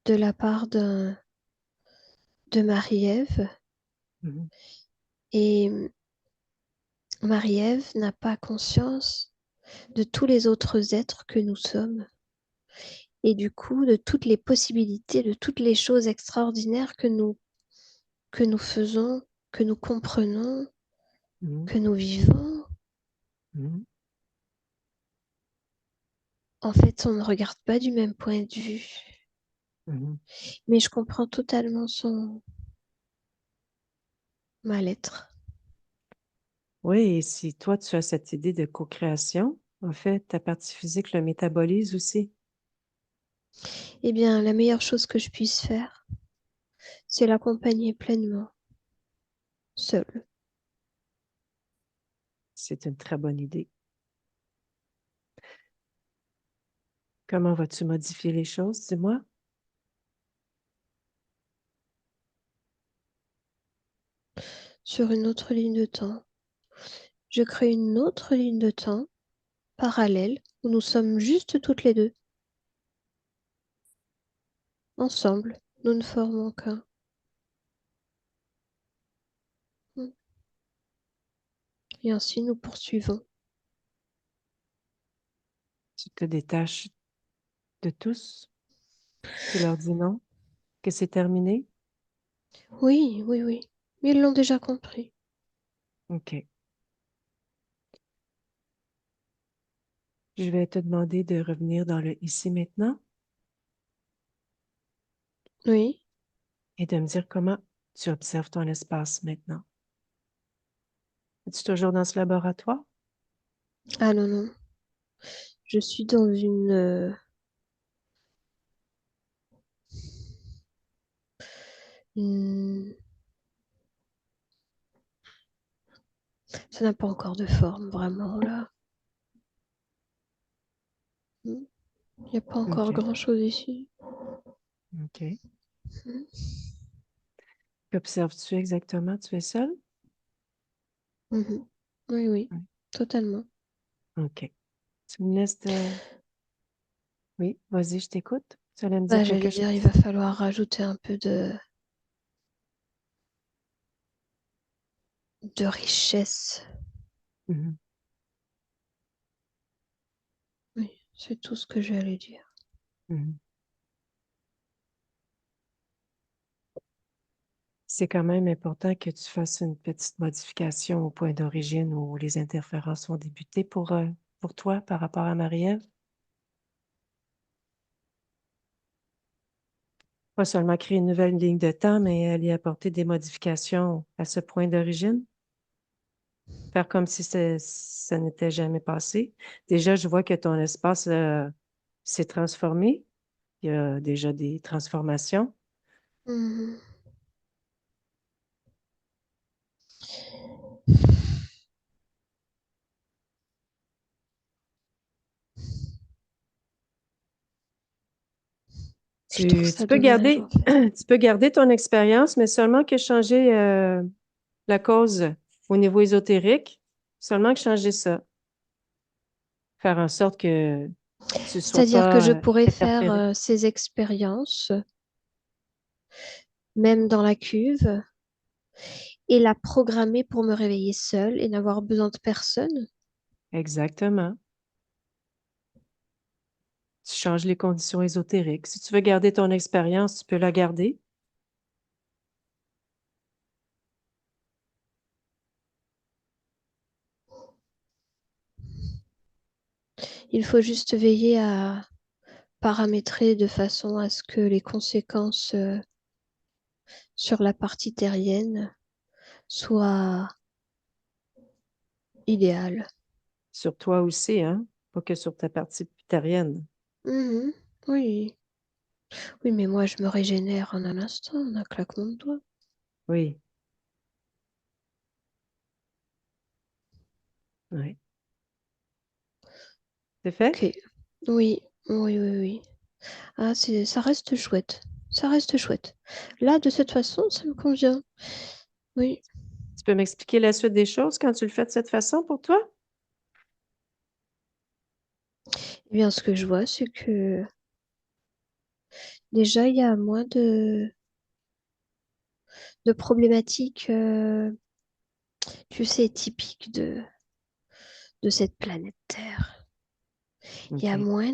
la part de Marie-Ève Mhm, et Marie-Ève n'a pas conscience de tous les autres êtres que nous sommes et du coup de toutes les possibilités, de toutes les choses extraordinaires que nous faisons, que nous comprenons, mhm, que nous vivons. mhm, En fait, on ne regarde pas du même point de vue, mhm. mais je comprends totalement son mal-être. Oui, et si toi, tu as cette idée de co-création, en fait, ta partie physique le métabolise aussi. Eh bien, la meilleure chose que je puisse faire, c'est l'accompagner pleinement, seul. C'est une très bonne idée. Comment vas-tu modifier les choses, dis-moi? Sur une autre ligne de temps. Je crée une autre ligne de temps parallèle où nous sommes juste toutes les deux. Ensemble, nous ne formons qu'un. Et ainsi nous poursuivons. Tu te détaches de tous? Tu leur dis non, que c'est terminé? Oui, oui, oui. Mais ils l'ont déjà compris. OK. Je vais te demander de revenir dans le ici maintenant Oui. et de me dire comment tu observes ton espace maintenant. Es-tu toujours dans ce laboratoire? Ah non, non. Je suis dans une... Ça n'a pas encore de forme, vraiment, là. Il n'y a pas encore OK. grand-chose ici. OK. Qu'observes-tu exactement? Tu es seul? Mhm. Oui, oui, Oui. totalement. OK. Tu me laisses de... Oui, vas-y, je t'écoute. Tu allais me dire Bah, quelque j'allais chose? dire, il va falloir rajouter un peu de richesse. Mhm, Oui, c'est tout ce que j'allais dire. mhm. C'est quand même important que tu fasses une petite modification au point d'origine où les interférences ont débuté pour toi par rapport à Marie-Ève. Pas seulement créer une nouvelle ligne de temps, mais aller apporter des modifications à ce point d'origine. Faire comme si ça n'était jamais passé. Déjà, je vois que ton espace s'est transformé. Il y a déjà des transformations. Mhm. Je trouve Tu ça peux dommage, en garder, fait. tu peux garder ton expérience, mais seulement que changer la cause au niveau ésotérique. Seulement que changer ça. Faire en sorte que tu ne sois C'est-à-dire que je pas pourrais faire interféré. ces expériences, même dans la cuve, et la programmer pour me réveiller seule et n'avoir besoin de personne. Exactement. Tu changes les conditions ésotériques. Si tu veux garder ton expérience, tu peux la garder. Il faut juste veiller à paramétrer de façon à ce que les conséquences sur la partie terrienne soient idéales. Sur toi aussi, hein? Pas que sur ta partie pitarienne. Mhm. Oui, oui, mais moi je me régénère en un instant, en un claquement de doigts. Oui, oui. C'est fait? Ok, oui, oui, oui, oui. Ah, ça reste chouette. Ça reste chouette. Là, de cette façon, ça me convient. Oui. Tu peux m'expliquer la suite des choses quand tu le fais de cette façon pour toi? Eh bien, ce que je vois, c'est que déjà, il y a moins de problématiques, tu sais, typiques de cette planète Terre. Il y a OK. moins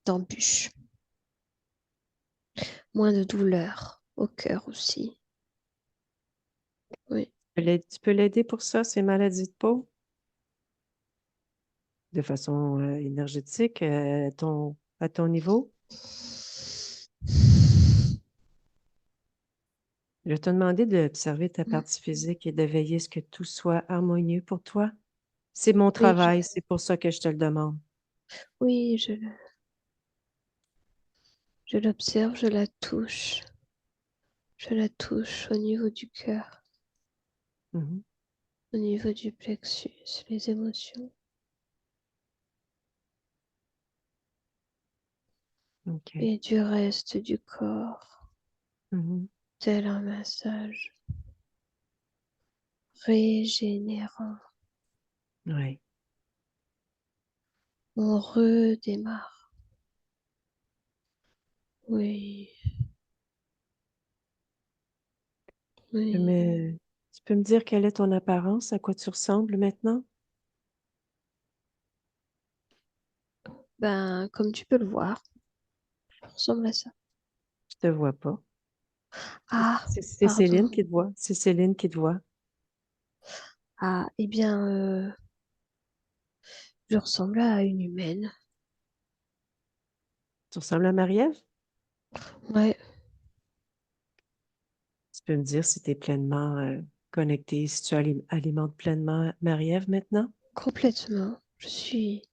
d'embûches, moins de douleurs au cœur aussi. Oui. Tu peux l'aider pour ça, ces maladies de peau, de façon énergétique, à ton niveau. Je vais te demander d'observer ta Mm. partie physique et de veiller à ce que tout soit harmonieux pour toi. C'est mon Oui, travail, c'est pour ça que je te le demande. oui, je l'observe, je la touche. Je la touche au niveau du cœur, Mhm. au niveau du plexus, les émotions OK. et du reste du corps, Mhm. tel un massage régénérant. Oui. On redémarre. Oui, oui. Mais tu peux me dire quelle est ton apparence, à quoi tu ressembles maintenant? Ben, comme tu peux le voir, ça ressemble à ça. Je te vois pas. Ah, C'est pardon. Céline qui te voit. C'est Céline qui te voit. Ah, eh bien, je ressemble à une humaine. Tu ressembles à Marie-Ève? Ouais, Tu peux me dire si tu es pleinement connecté, si tu alimentes pleinement Marie-Ève maintenant? complètement. Je suis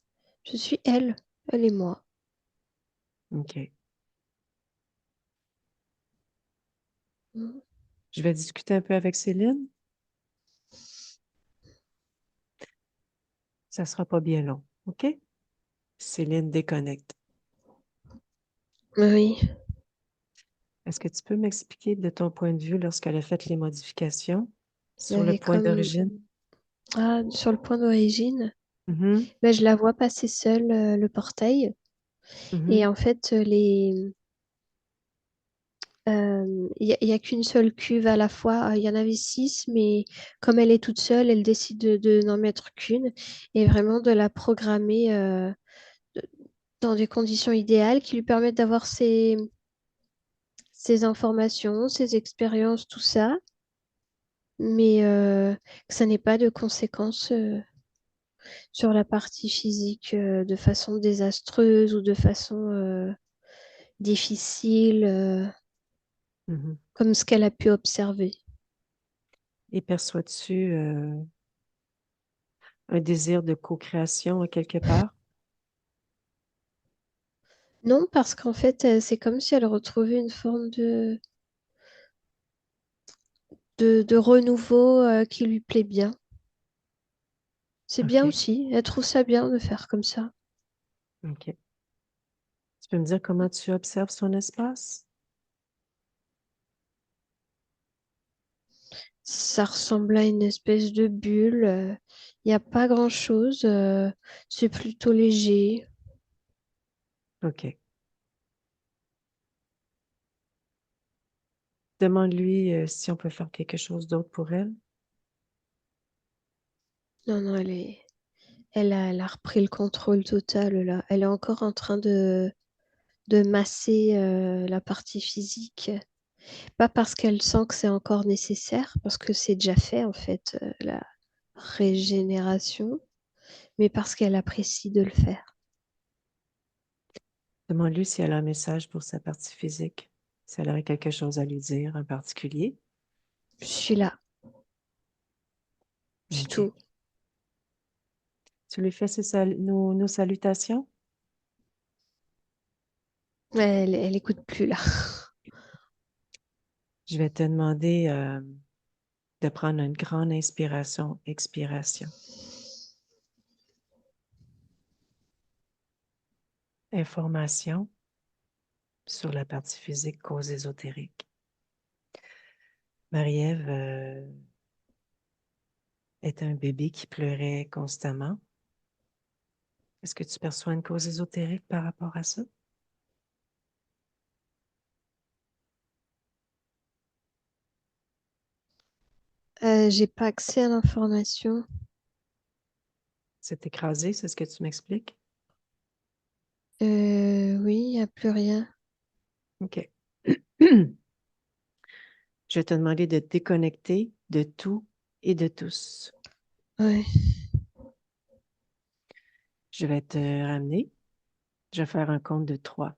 elle. Elle et moi. OK. Mm. Je vais discuter un peu avec Céline. Ça sera pas bien long. OK? Céline déconnecte. Oui, Est-ce que tu peux m'expliquer de ton point de vue lorsqu'elle a fait les modifications il y sur le avait point comme... d'origine? Ah, sur le point d'origine. Mhm, Ben, je la vois passer seule le portail. Et mhm. en fait, il y a qu'une seule cuve à la fois. Il y en avait six, mais comme elle est toute seule, elle décide de n'en mettre qu'une et vraiment de la programmer de- dans des conditions idéales qui lui permettent d'avoir ses informations, ses expériences, tout ça, mais que ça n'ait pas de conséquences sur la partie physique de façon désastreuse ou de façon difficile. Mhm. comme ce qu'elle a pu observer. Et perçois-tu un désir de co-création à quelque part? Non, parce qu'en fait, c'est comme si elle retrouvait une forme de renouveau qui lui plaît bien. C'est bien OK. aussi. Elle trouve ça bien de faire comme ça. OK. Tu peux me dire comment tu observes son espace? Ça ressemble à une espèce de bulle. Il n'y a pas grand-chose. C'est plutôt léger. OK. Demande-lui si on peut faire quelque chose d'autre pour elle. Non, non, elle a repris le contrôle total là. Elle est encore en train de masser la partie physique. Pas parce qu'elle sent que c'est encore nécessaire, parce que c'est déjà fait en fait, la régénération, mais parce qu'elle apprécie de le faire. Demande-lui si elle a un message pour sa partie physique, si elle aurait quelque chose à lui dire en particulier. Je suis là, c'est OK. tout. Tu lui fais nos salutations? Elle écoute plus là. Je vais te demander de prendre une grande inspiration, expiration. Information sur la partie physique cause ésotérique. Marie-Ève est un bébé qui pleurait constamment. Est-ce que tu perçois une cause ésotérique par rapport à ça? J'ai pas accès à l'information. C'est écrasé, c'est ce que tu m'expliques? Oui, il n'y a plus rien. OK. Je vais te demander de te déconnecter de tout et de tous. Ouais. Je vais te ramener. Je vais faire un compte de 3.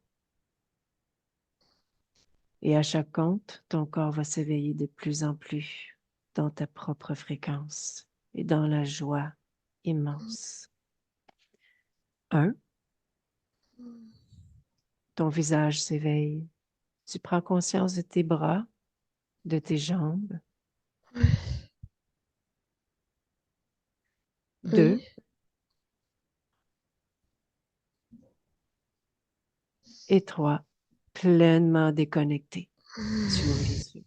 Et à chaque compte, ton corps va s'éveiller de plus en plus dans ta propre fréquence et dans la joie immense. 1, ton visage s'éveille. Tu prends conscience de tes bras, de tes jambes. 2, Oui. et 3, pleinement déconnecté. Tu ouvres les yeux.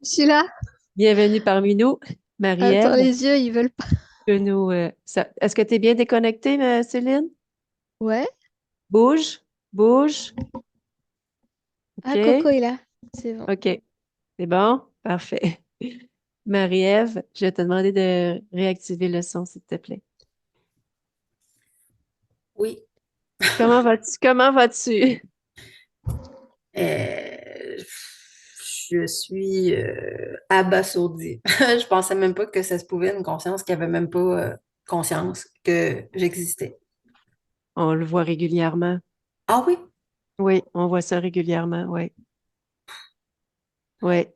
Je suis là. Bienvenue parmi nous, Attends, Marie-Ève. les yeux, ils veulent pas. Est-ce que tu es bien déconnectée, Céline? Ouais. Bouge, bouge. Ah, Coco OK, est là. C'est bon. OK. C'est bon? Parfait. Marie-Ève, je vais te demander de réactiver le son, s'il te plaît. Oui. Comment vas-tu? Comment vas-tu? Euh, je suis abasourdie. Je pensais même pas que ça se pouvait, une conscience qui avait même pas conscience que j'existais. On le voit régulièrement. Ah oui? Oui, on voit ça régulièrement, oui. Oui.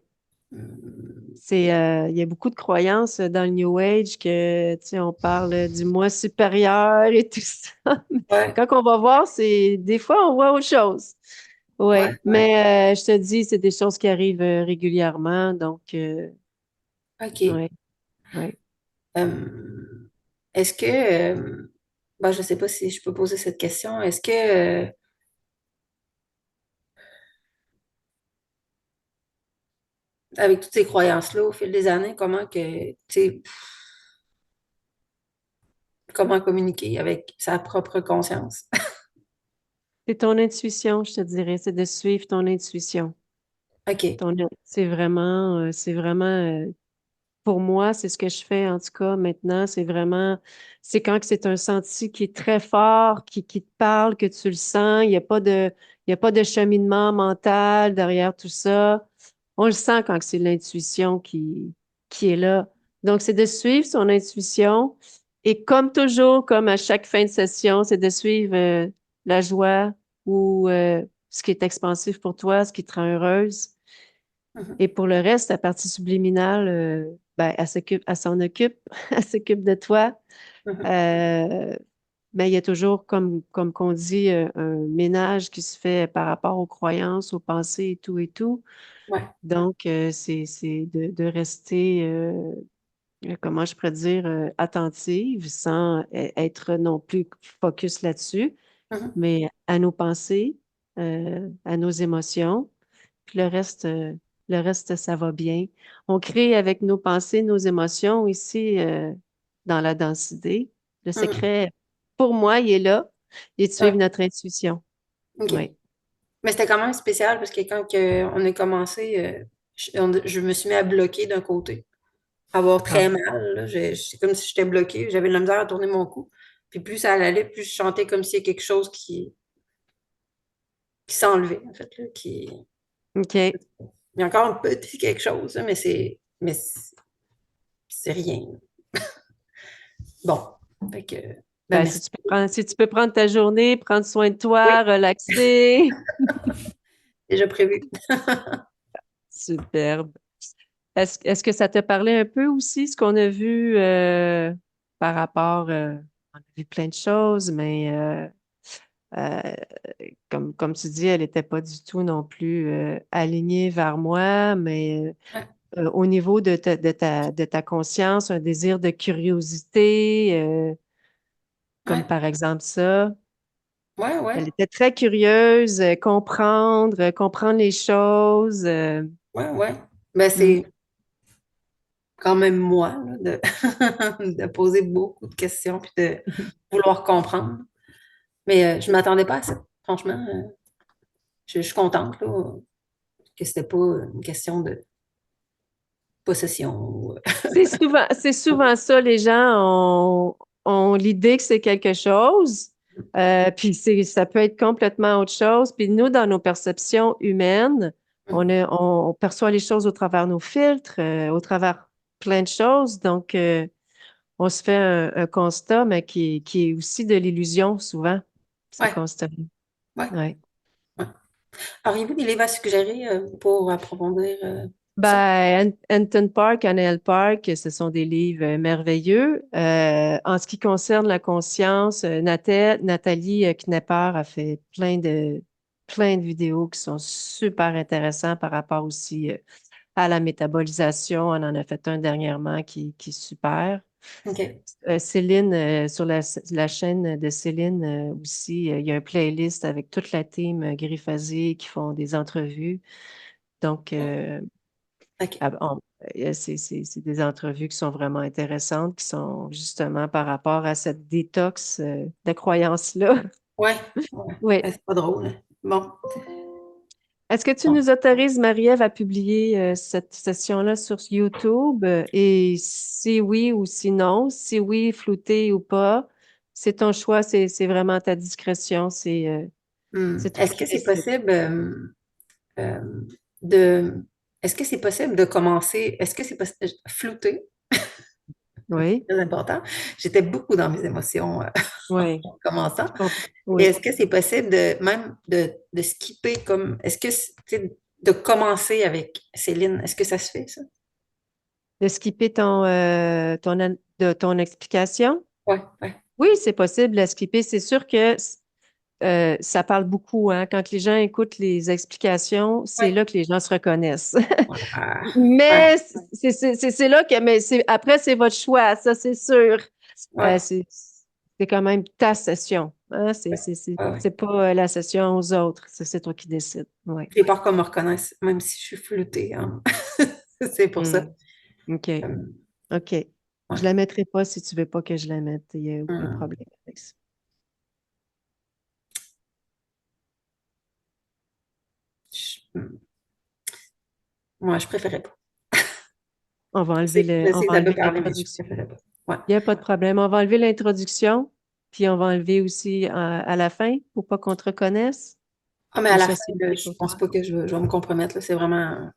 Hum, Il y a beaucoup de croyances dans le New Age que, tu sais, on parle du moi supérieur et tout ça. Mais Ouais, quand on va voir, des fois, on voit autre chose. ouais, Oui, ouais. mais je te dis, c'est des choses qui arrivent régulièrement, donc, OK. oui, oui. Est-ce que, ben, je sais pas si je peux poser cette question, est-ce que, avec toutes ces croyances-là, au fil des années, tu sais, comment communiquer avec sa propre conscience? C'est ton intuition, je te dirais, c'est de suivre ton intuition. OK. C'est vraiment, pour moi, c'est ce que je fais en tout cas maintenant. C'est quand que c'est un senti qui est très fort, qui te parle, que tu le sens. Il y a pas de cheminement mental derrière tout ça. On le sent quand que c'est l'intuition qui est là. Donc, c'est de suivre son intuition Et comme toujours, comme à chaque fin de session, c'est de suivre la joie ou ce qui est expansif pour toi, ce qui te rend heureuse. Mhm, Et pour le reste, la partie subliminale, ben, elle s'en occupe, elle s'occupe de toi. mhm. Euh, mais il y a toujours, comme qu'on dit, un ménage qui se fait par rapport aux croyances, aux pensées et tout et tout. Ouais. Donc, c'est de rester, comment je pourrais dire, attentive sans être non plus focus là-dessus, Mhm, mais à nos pensées, à nos émotions. Puis le reste, ça va bien. On crée avec nos pensées, nos émotions ici dans la densité. Le mhm. secret, pour moi, il est là. Il est de suivre Ouais. notre intuition. OK. Oui. Mais c'était quand même spécial parce que on a commencé, je me suis mis à bloquer d'un côté, à avoir Ah, très mal. Là. C'est comme si j'étais bloquée. J'avais de la misère à tourner mon cou. Puis plus ça allait, plus je chantais comme s'il y a quelque chose qui s'enlevait, en fait. Là, OK. Il y a encore un petit quelque chose, là, mais c'est rien. Bon. Fait que, ben Ben, merci. si tu peux prendre ta journée, prendre soin de Oui, toi, relaxer. déjà prévu. Superbe. Est-ce que ça t'a parlé un peu aussi, ce qu'on a vu par rapport, on a vu plein de choses, mais euh, comme tu dis, elle n'était pas du tout non plus alignée vers moi, mais Ouais, au niveau de ta conscience, un désir de curiosité, comme ouais, par exemple ça. ouais, ouais, Elle était très curieuse, comprendre les choses. ouais, ouais. Ben Hmm. c'est quand même moi, là, de poser beaucoup de questions puis de vouloir comprendre. Mais je ne m'attendais pas à ça. Franchement, je suis contente là, que c'était pas une question de possession. C'est souvent ça, les gens ont l'idée que c'est quelque chose, puis ça peut être complètement autre chose. Puis nous, dans nos perceptions humaines, on perçoit les choses au travers nos filtres, au travers plein de choses. Donc, on se fait un constat, mais qui est aussi de l'illusion souvent, ce Ouais, constat. ouais, Ouais. ouais. Auriez-vous des livres à suggérer pour approfondir ça? Ben, Anton Park, Annelle Park, ce sont des livres merveilleux. En ce qui concerne la conscience, Nathalie Knepper a fait plein de vidéos qui sont super intéressantes par rapport aussi à la métabolisation. On en a fait un dernièrement qui est super. OK. Céline, sur la chaîne de Céline aussi, il y a un playlist avec toute la team Griphasé qui font des entrevues. Donc, OK. ah, c'est des entrevues qui sont vraiment intéressantes, qui sont justement par rapport à cette détox de croyances-là. Ouais, ouais. Oui. C'est pas drôle, hein. Bon. Est-ce que tu Bon. nous autorises, Marie-Ève, à publier cette session-là sur YouTube? Et si oui ou si non, si oui, flouté ou pas, c'est ton choix, c'est vraiment ta discrétion, c'est toi Est-ce qui que c'est décides. possible euh, de est-ce que c'est possible de commencer? Est-ce que c'est possible flouter? Oui, Très important. J'étais beaucoup dans mes émotions oui, en commençant. je comprends. Et Oui. est-ce que c'est possible de skipper comme est-ce que tu sais, de commencer avec Céline, est-ce que ça se fait, ça? De skipper ton explication? Ouais, ouais, Oui, c'est possible de skipper. C'est sûr que ça parle beaucoup, hein. Quand les gens écoutent les explications, c'est ouais. là que les gens se reconnaissent. Ah, ouais, Mais c'est là que, mais après, c'est votre choix, ça, c'est sûr. ouais, C'est quand même ta session, hein. ouais, ouais. C'est pas la session aux autres. C'est toi qui décides. Oui. J'ai peur qu'on me reconnaisse, même si je suis floutée, hein. C'est pour ça. Hmm. OK. Euh, OK. Je ouais. la mettrai pas si tu veux pas que je la mette. Il n'y a aucun Hum. problème avec ça. Je- Moi, je préférais pas. Je On sais va que ça peut enlever parler, mais je l'introduction. préférais pas. Ouais. Il n'y a pas de problème. On va enlever l'introduction, puis on va enlever aussi à la fin pour pas qu'on te reconnaisse. Ah, mais à Ou la ça, fin, c'est là, OK je pour pense toi. pas que je vais me compromettre, là. C'est vraiment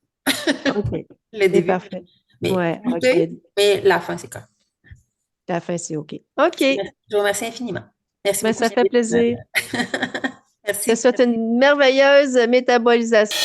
OK. le C'est début. parfait. Mais Ouais, OK. flouter, mais la fin, c'est quand. À la fin, c'est OK. OK. Je vous remercie infiniment. Merci Ben, beaucoup, ça fait Céline. plaisir. Je te Merci. souhaite une merveilleuse métabolisation.